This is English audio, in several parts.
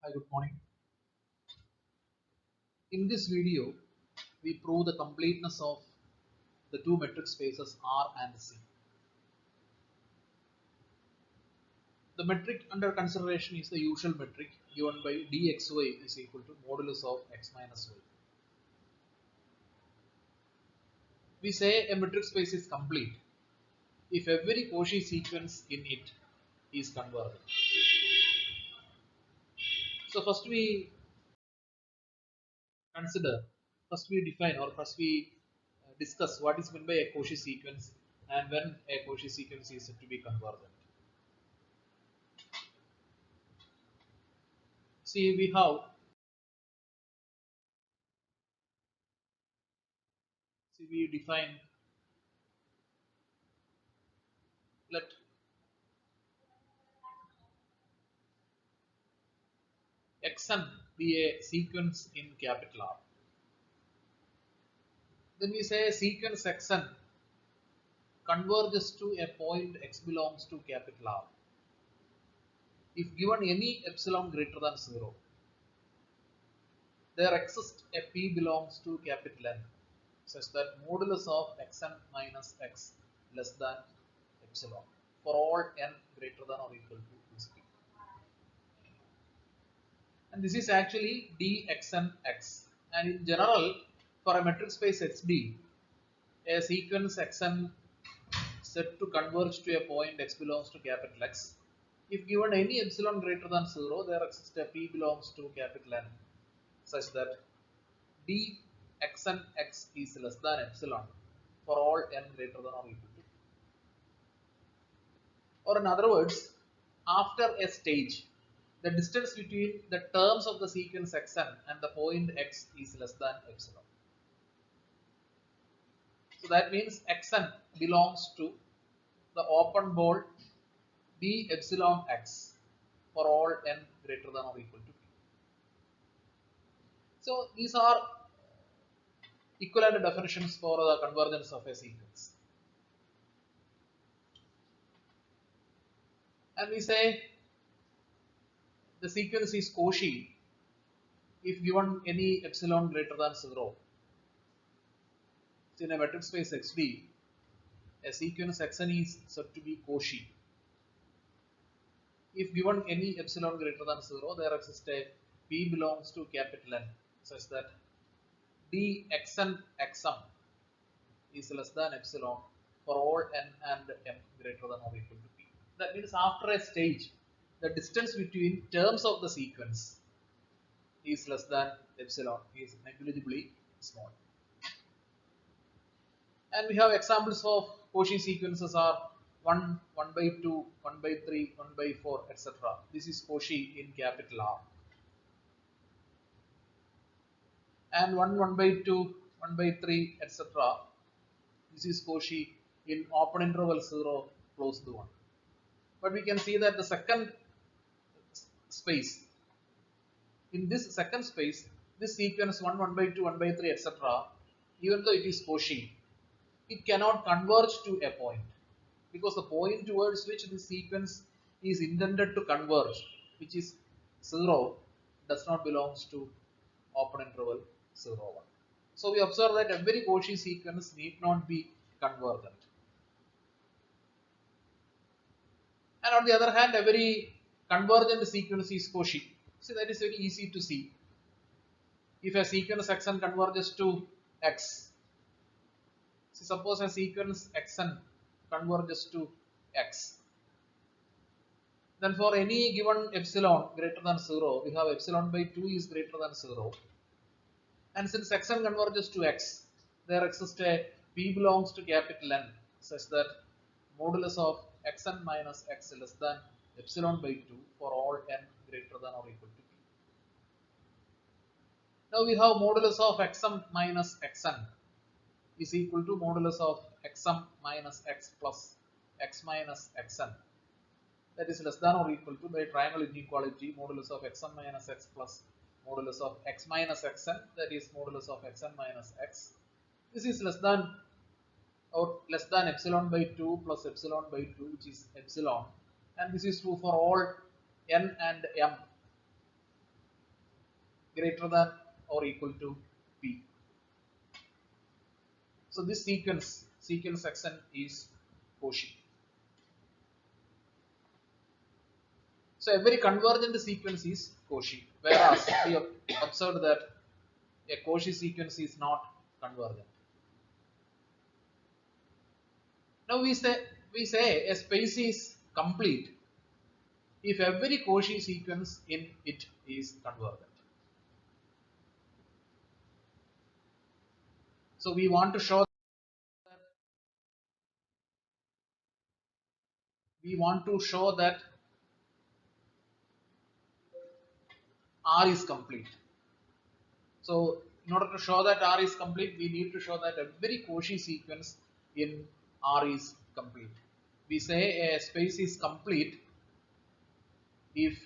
Hi, good morning. In this video, we prove the completeness of the two metric spaces R and C. The metric under consideration is the usual metric given by dxy is equal to modulus of x minus y. We say a metric space is complete if every Cauchy sequence in it is convergent. So consider, first we define or first we discuss what is meant by a Cauchy sequence and when a Cauchy sequence is said to be convergent. See, we define, let xn be a sequence in capital R. Then we say sequence xn converges to a point x belongs to capital R if given any epsilon greater than 0. There exists a p belongs to capital N such that modulus of xn minus x less than epsilon for all n greater than or equal to this p. And this is actually dxn x. And in general, for a metric space xd, a sequence xn set to converge to a point x belongs to capital X. If given any epsilon greater than 0, there exists a p belongs to capital N such that d xn x is less than epsilon for all n greater than or equal to. Or in other words, after a stage, the distance between the terms of the sequence xn and the point x is less than epsilon. So that means xn belongs to the open ball b epsilon x for all n greater than or equal to p. So these are equivalent definitions for the convergence of a sequence. And we say the sequence is Cauchy if given any epsilon greater than 0. So in a metric space xd, a sequence xn is said to be Cauchy if given any epsilon greater than 0, there exists a p belongs to capital N such that d xn xm is less than epsilon for all n and m greater than or equal to p. That means after a stage, the distance between terms of the sequence is less than epsilon, is negligibly small. And we have examples of Cauchy sequences are 1, 1 by 2, 1 by 3, 1 by 4, etc. This is Cauchy in capital R. And 1, 1 by 2, 1 by 3, etc. This is Cauchy in open interval 0, closed 1. But we can see that the second space, in this second space, this sequence 1, 1 by 2, 1 by 3, etc., even though it is Cauchy, it cannot converge to a point because the point towards which this sequence is intended to converge, which is 0, does not belong to open interval 0, 1. So we observe that every Cauchy sequence need not be convergent. And on the other hand, every convergent sequence is Cauchy. So that is very easy to see. If a sequence xn converges to x, so suppose a sequence xn converges to x, then for any given epsilon greater than 0, we have epsilon by 2 is greater than 0. And since xn converges to x, there exists a p belongs to capital N such that modulus of xn minus x less than epsilon by 2 for all n greater than or equal to p. Now we have modulus of xm minus xn is equal to modulus of xm minus x plus x minus xn, that is less than or equal to, by triangle inequality, modulus of xm minus x plus modulus of x minus xn, that is modulus of xn minus x. This is less than or less than epsilon by 2 plus epsilon by 2, which is epsilon, and this is true for all n and m greater than or equal to P. So this sequence xn is Cauchy. So every convergent sequence is Cauchy, whereas we have observed that a Cauchy sequence is not convergent. Now we say a space is complete if every Cauchy sequence in it is convergent. So we want to show that R is complete. So in order to show that R is complete, we need to show that every Cauchy sequence in R is complete. We say a space is complete if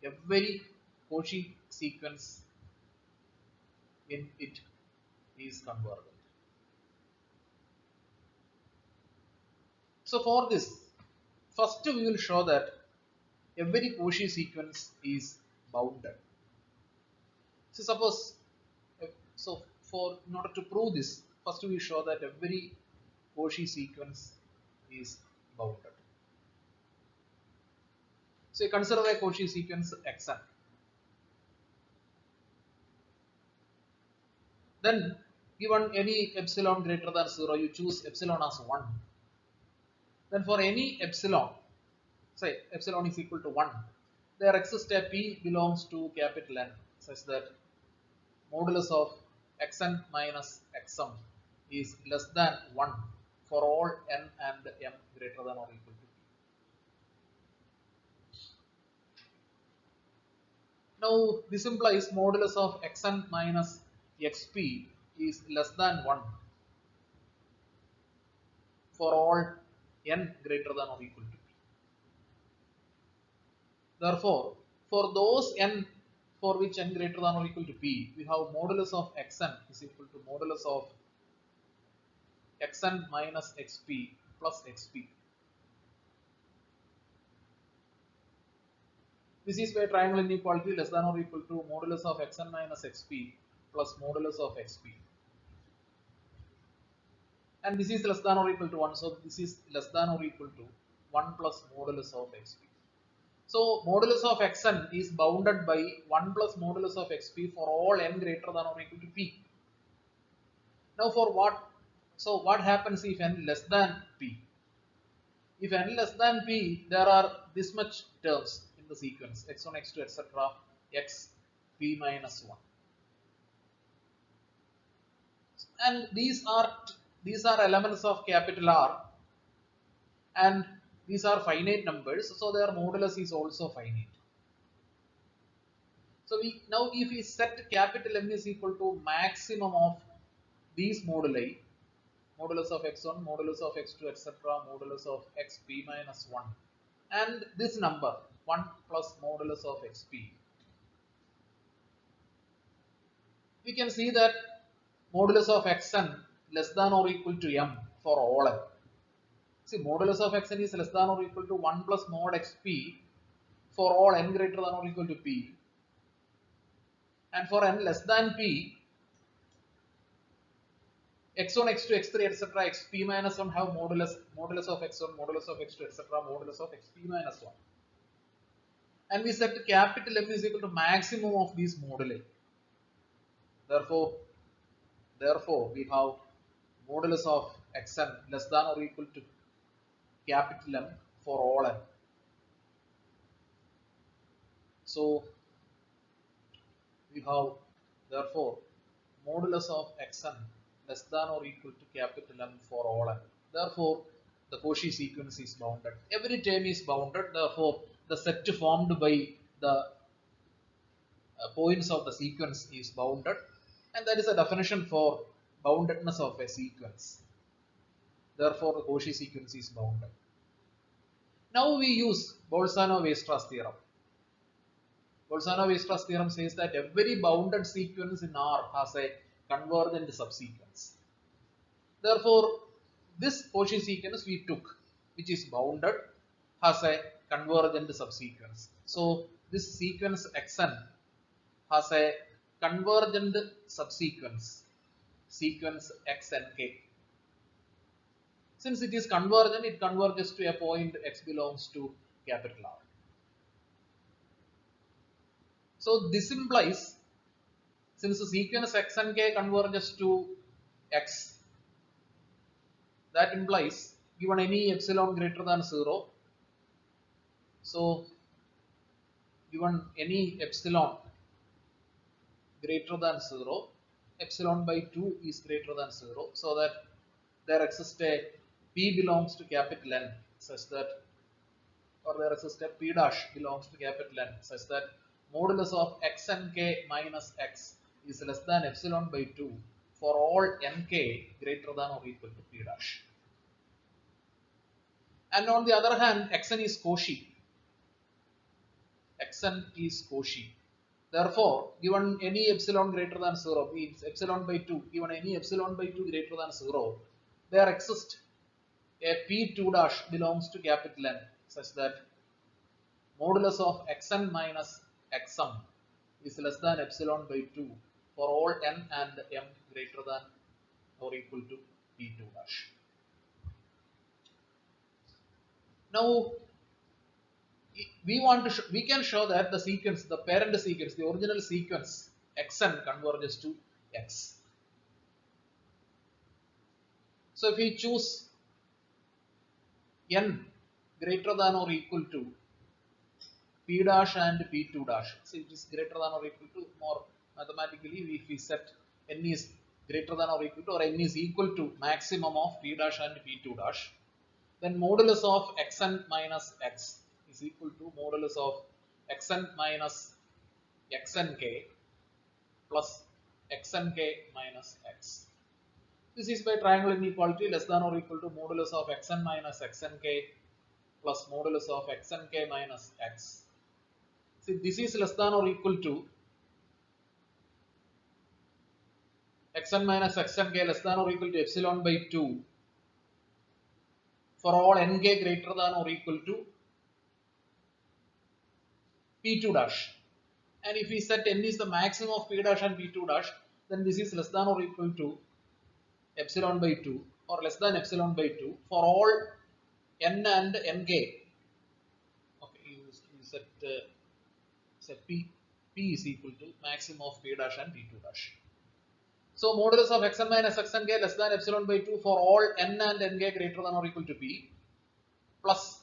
every Cauchy sequence in it is convergent. So for this, first we will show that every Cauchy sequence is bounded. So suppose, so for in order to prove this, first we show that every Cauchy sequence is bounded. So you consider a Cauchy sequence xn. Then given any epsilon greater than 0, you choose epsilon as 1. Then for any epsilon, say epsilon is equal to 1, there exists a p belongs to capital N such that modulus of xn minus xm is less than 1 for all n and m greater than or equal to p. Now this implies modulus of xn minus xp is less than 1 for all n greater than or equal to p. Therefore, for those n for which n greater than or equal to p, we have modulus of xn is equal to modulus of xn minus xp plus xp. This is where triangle inequality less than or equal to modulus of xn minus xp plus modulus of xp. And this is less than or equal to 1, so this is less than or equal to 1 plus modulus of xp. So modulus of xn is bounded by 1 plus modulus of xp for all n greater than or equal to p. Now for what? So what happens if n less than p? If n less than p, there are this much terms in the sequence x1, x2, etc. x p minus 1. And these are elements of capital R, and these are finite numbers, so their modulus is also finite. So we now if we set capital M is equal to maximum of these moduli, modulus of x1, modulus of x2, etc., modulus of xp minus 1, and this number 1 plus modulus of xp, we can see that modulus of xn less than or equal to m for all n. See, modulus of xn is less than or equal to 1 plus mod xp for all n greater than or equal to p, and for n less than p, x1, x2, x3, etc., xp minus 1 have modulus of x1, modulus of x2, etc., modulus of xp minus 1. And we set capital M is equal to maximum of these moduli. Therefore, we have modulus of xn less than or equal to capital M for all n. So we have therefore modulus of xn less than or equal to capital M for all n. Therefore, the Cauchy sequence is bounded. Every term is bounded. Therefore, the set formed by the points of the sequence is bounded, and that is a definition for boundedness of a sequence. Therefore, the Cauchy sequence is bounded. Now we use Bolzano-Weierstrass theorem. Bolzano-Weierstrass theorem says that every bounded sequence in R has a convergent subsequence. Therefore, this Cauchy sequence we took, which is bounded, has a convergent subsequence. So this sequence xn has a convergent subsequence, sequence x and k. Since it is convergent, it converges to a point x belongs to capital R. So this implies, since the sequence x and k converges to x, that implies given any epsilon greater than 0, so given any epsilon greater than 0, epsilon by 2 is greater than 0, so that there exists a p belongs to capital N such that, or there exists a p dash belongs to capital N such that modulus of x and k minus x is less than epsilon by 2 for all nk greater than or equal to p dash. And on the other hand, xn is Cauchy. Xn is Cauchy. Therefore, given any epsilon greater than 0, means epsilon by 2, given any epsilon by 2 greater than 0, there exists a p2 dash belongs to capital N such that modulus of xn minus xm is less than epsilon by 2 for all n and m greater than or equal to p2 dash. Now, we can show that the sequence, the parent sequence, the original sequence xn converges to x. So if we choose n greater than or equal to p dash and p2 dash, so it is greater than or equal to, more mathematically if we set n is greater than or equal to, or n is equal to maximum of p dash and p2 dash, then modulus of xn minus x is equal to modulus of xn minus xnk plus xnk minus x. This is by triangle inequality less than or equal to modulus of xn minus xnk plus modulus of xnk minus x. See, this is less than or equal to xn minus xnk less than or equal to epsilon by 2 for all nk greater than or equal to p2 dash. And if we set n is the maximum of p dash and p2 dash, then this is less than or equal to epsilon by 2 or less than epsilon by 2 for all n and nk. Okay, you set p is equal to maximum of p dash and p2 dash. So modulus of xn minus xnk less than epsilon by 2 for all n and nk greater than or equal to p plus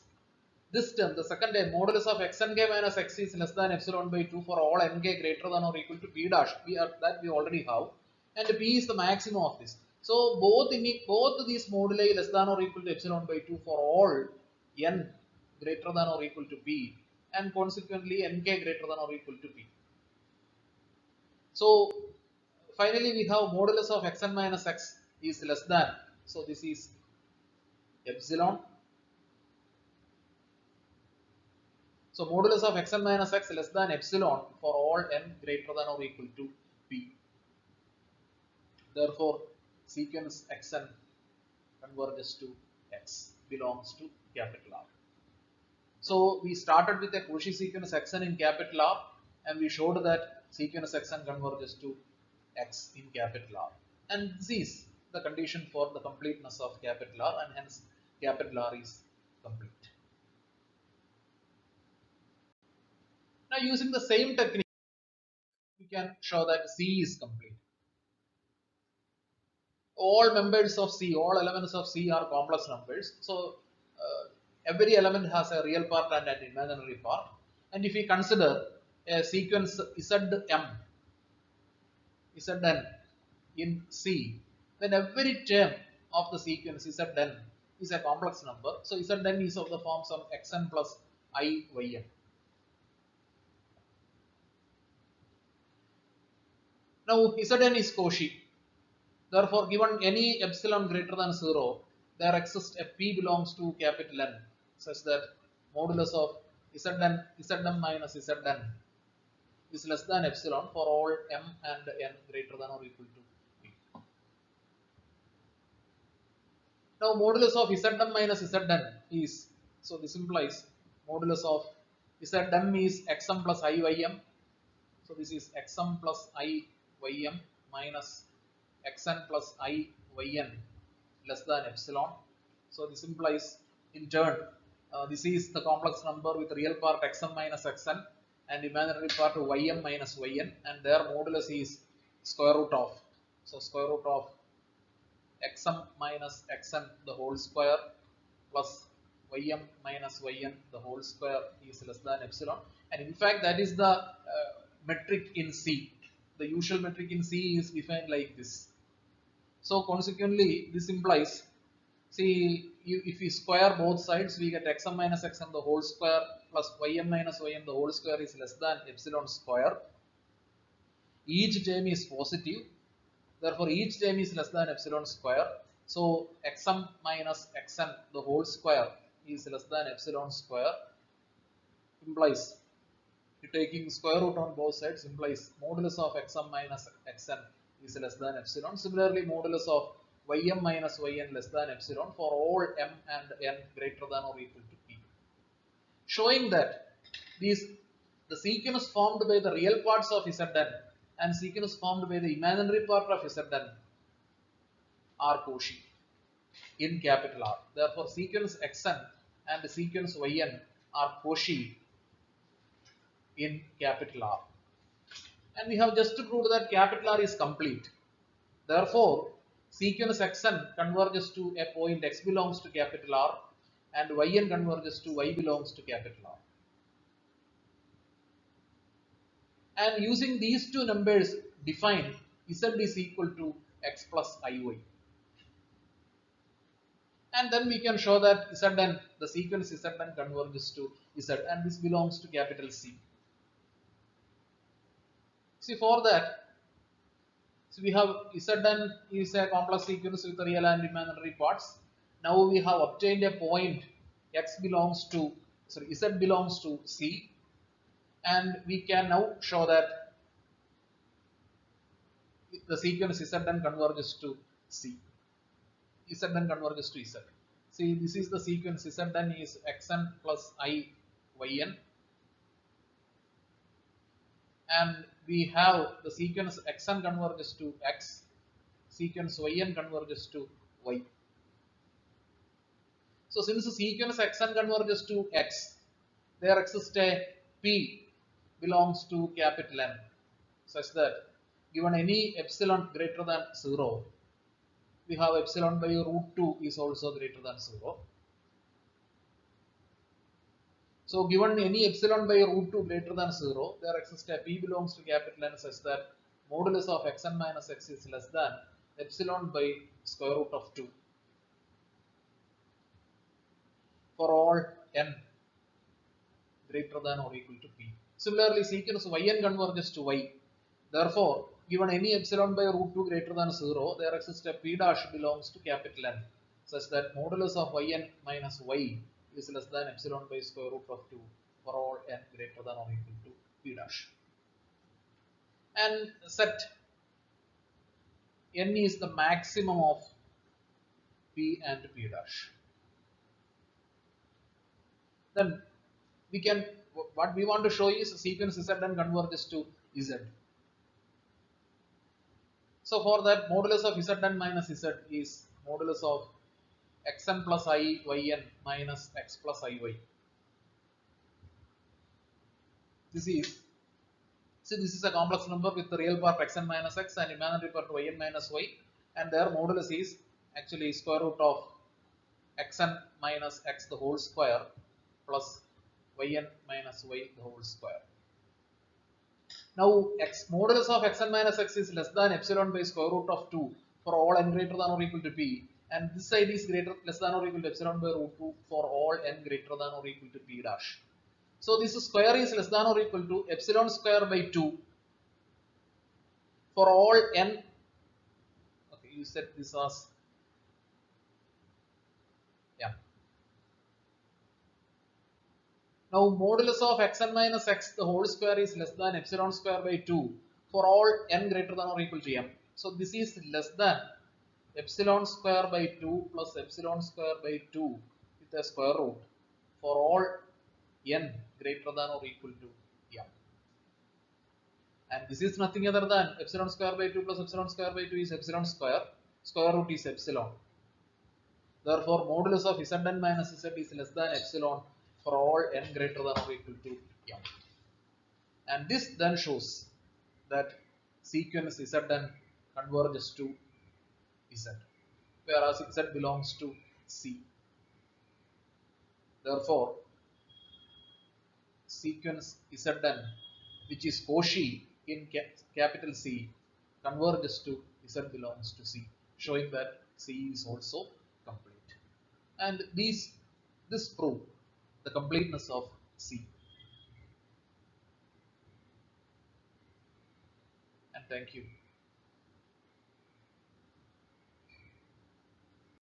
this term, the second term, modulus of xnk minus x is less than epsilon by 2 for all nk greater than or equal to p dash. That we already have, and p is the maximum of this. So both these moduli less than or equal to epsilon by 2 for all n greater than or equal to p, and consequently nk greater than or equal to p. So finally we have modulus of xn minus x is less than, so this is epsilon. So modulus of xn minus x less than epsilon for all n greater than or equal to p. Therefore, sequence xn converges to x belongs to capital R. So we started with a Cauchy sequence xn in capital R, and we showed that sequence xn converges to x in capital R. And this is the condition for the completeness of capital R, and hence capital R is complete. Now using the same technique, we can show that C is complete. All members of C, all elements of C are complex numbers. So every element has a real part and an imaginary part. And if we consider a sequence Zn in C, then every term of the sequence Zn is a complex number. So Zn is of the forms of xn plus I yn. Now Zn is Cauchy. Therefore, given any epsilon greater than 0, there exists a p belongs to capital N such that modulus of Zn minus Zn is less than epsilon for all m and n greater than or equal to p. Now modulus of Zm minus Zn is, so this implies modulus of Zm is xm plus Ym So this is xm plus I ym minus xn plus I yn less than epsilon. So this implies in turn this is the complex number with real part xm minus xn and imaginary part ym minus yn, and their modulus is square root of, so square root of xm minus xn the whole square plus ym minus yn the whole square is less than epsilon. And in fact that is the metric in C. The usual metric in C is defined like this. So consequently this implies, see, if we square both sides we get xm minus xn the whole square plus ym minus yn the whole square is less than epsilon square. Each term is positive, therefore each term is less than epsilon square. So xm minus xn the whole square is less than epsilon square implies, taking square root on both sides implies modulus of xm minus xn is less than epsilon. Similarly, modulus of ym minus yn less than epsilon for all m and n greater than or equal to p. Showing that the sequence formed by the real parts of Zn and sequence formed by the imaginary part of Zn are Cauchy in capital R. Therefore, sequence xn and sequence yn are Cauchy in capital R. And we have just proved that capital R is complete. Therefore, sequence xn converges to a point x belongs to capital R and yn converges to y belongs to capital R. And using these two numbers define z is equal to x plus iy. And then we can show that Zn, the sequence Zn converges to Z, and this belongs to capital C. See, for that, so we have Zn is a complex sequence with real and imaginary parts. Now we have obtained a point x belongs to, sorry, Z belongs to C, and we can now show that the sequence Zn converges to C. Zn converges to Z. See, this is the sequence Zn is xn plus I yn, and we have the sequence xn converges to x, sequence yn converges to y. So since the sequence xn converges to x, there exists a p belongs to capital N such that given any epsilon greater than 0, we have epsilon by root 2 is also greater than 0. So given any epsilon by root 2 greater than 0, there exists a p belongs to capital N such that modulus of xn minus x is less than epsilon by square root of 2 for all n greater than or equal to p. Similarly, sequence yn converges to y. Therefore, given any epsilon by root 2 greater than 0, there exists a p dash belongs to capital N such that modulus of yn minus y is less than epsilon by square root of 2 for all n greater than or equal to p dash. And set n is the maximum of p and p dash. Then we can, what we want to show is sequence Zn converges to Z. So for that, modulus of Zn minus Z is modulus of xn plus I yn minus x plus iy. This is a complex number with the real part xn minus x and imaginary part yn minus y, and their modulus is actually square root of xn minus x the whole square plus yn minus y the whole square. Now modulus of xn minus x is less than epsilon by square root of 2 for all n greater than or equal to p, and this side is less than or equal to epsilon by root 2 for all n greater than or equal to p dash. So this square is less than or equal to epsilon square by 2 for all n. Okay, you said this as, yeah. Now modulus of xn minus x the whole square is less than epsilon square by 2 for all n greater than or equal to m. So this is less than epsilon square by 2 plus epsilon square by 2 with a square root for all n greater than or equal to m. And this is nothing other than epsilon square by 2 plus epsilon square by 2 is epsilon square. Square root is epsilon. Therefore, modulus of Zn minus Z is less than epsilon for all n greater than or equal to m. And this then shows that sequence Zn converges to Z, whereas Z belongs to C. Therefore, sequence Zn, which is Cauchy in capital C, converges to Z belongs to C, showing that C is also complete. And this prove the completeness of C. And thank you.